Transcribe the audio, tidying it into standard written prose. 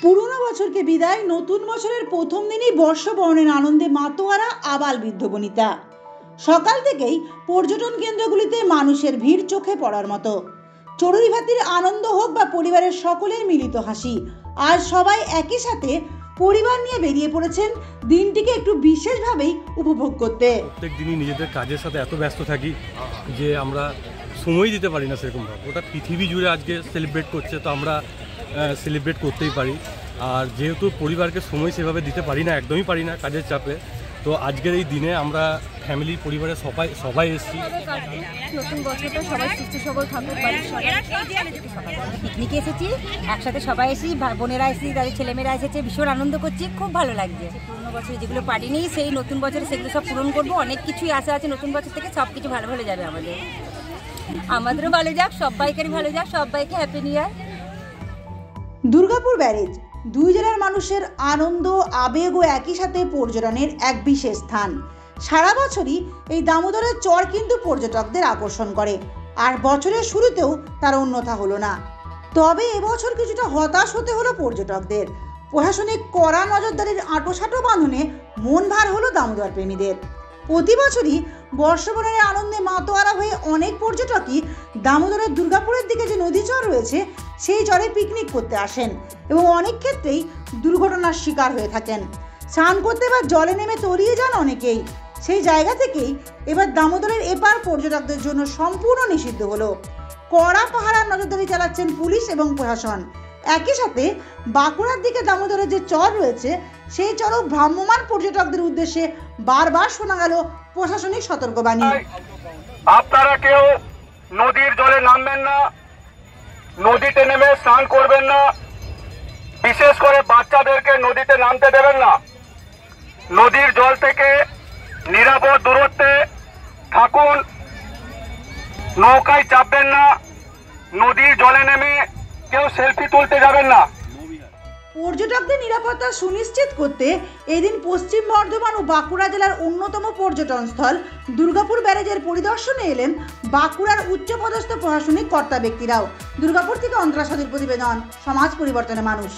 পুরনো বছরকে বিদায়, নতুন বছরের প্রথম দিনই বর্ষবরণের আনন্দে মাতোয়ারা আবাল বৃদ্ধ বনিতা। সকাল থেকেই পর্যটন কেন্দ্রগুলিতে মানুষের ভিড় চোখে পড়ার মতো। চড়ুইভাতির আনন্দ হোক বা পরিবারের সকলের মিলিত হাসি, আজ সবাই একই সাথে পরিবার নিয়ে বেরিয়ে পড়েছেন দিনটিকে একটু বিশেষভাবেই উপভোগ করতে। প্রত্যেক দিনই নিজেদের কাজের সাথে এত ব্যস্ত থাকি যে আমরা সময় দিতে পারি না সেরকমভাবে। ওটা পৃথিবী জুড়ে আজকে সেলিব্রেট করছে, তো আমরা সেলিব্রেট করতেই পারি। আর যেহেতু পরিবারকে সময় সেভাবে দিতে পারি না, একদমই পারি না কাজের চাপে, তো আজকের এই দিনে আমরা ফ্যামিলি পরিবারের সবাই এসেছি। নতুন বছরটা সবাই সুস্থ সবল থাকুক, বাড়ির পিকনিকে এসেছি, একসাথে সবাই এসেছি, বোনেরা এসেছি, তাদের ছেলেমেয়েরা এসেছে, ভীষণ আনন্দ করছি, খুব ভালো লাগছে। পুরোনো বছরে যেগুলো পারিনি সেই নতুন বছরে সেগুলো সব পূরণ করবো। অনেক কিছুই আশা আছে নতুন বছর থেকে, সব কিছু ভালো ভালো যাবে। আমাদেরও ভালো যাক, সবাইকারই ভালো যাক, সবাইকে happy new year. Durgapur barrage দুই জেলার মানুষের আনন্দ, আবেগ ও একই সাথে পর্যটনের এক বিশেষ স্থান। সারা বছরই এই দামোদরের চর কিন্তু পর্যটকদের আকর্ষণ করে, আর বছরের শুরুতেও তার অন্যথা হলো না। তবে এবছর কিছুটা হতাশ হতে হলো পর্যটকদের। প্রশাসনিক কড়া নজরদারির আঁটোসাঁটো বাঁধনে মন ভার হলো দামোদর প্রেমীদের। প্রতি বছরই বর্ষবরণের আনন্দে মাতোয়ারা হয়ে অনেক পর্যটকই দামোদরের দুর্গাপুরের দিকে যে নদী চর রয়েছে সেই চরে পিকনিক করতে আসেন এবং অনেক ক্ষেত্রেই দুর্ঘটনার শিকার হয়ে থাকেন। স্নান করতে বা জলে নেমে তলিয়ে যান অনেকেই। সেই জায়গা থেকেই এবার দামোদরের এপার পর্যটকদের জন্য সম্পূর্ণ নিষিদ্ধ হলো। কড়া পাহারার নজরদারি চালাচ্ছেন পুলিশ এবং প্রশাসন। একই সাথে বাঁকুড়ার দিকে দামোদরের যে চর রয়েছে সেই চরও ভ্রাম্যমাণ পর্যটকদের উদ্দেশ্যে বারবার শোনা গেল প্রশাসনিক সতর্কবাণী। আপনারা কেউ নদীর জলে নামবেন না, নদীতে নেমে স্নান করবেন না, বিশেষ করে বাচ্চাদেরকে নদীতে নামতে দেবেন না। নদীর জল থেকে নিরাপদ দূরত্বে থাকুন, নৌকায় চাপবেন না, নদীর জলে নেমে কেউ সেলফি তুলতে যাবেন না। পর্যটকদের নিরাপত্তা সুনিশ্চিত করতে এদিন পশ্চিম বর্ধমান ও বাঁকুড়া জেলার অন্যতম পর্যটন স্থল দুর্গাপুর ব্যারেজের পরিদর্শনে এলেন বাঁকুড়ার উচ্চপদস্থ প্রশাসনিক কর্তা ব্যক্তিরাও। দুর্গাপুর থেকে অন্তরা সাদির প্রতিবেদন, সমাজ পরিবর্তনের মানুষ।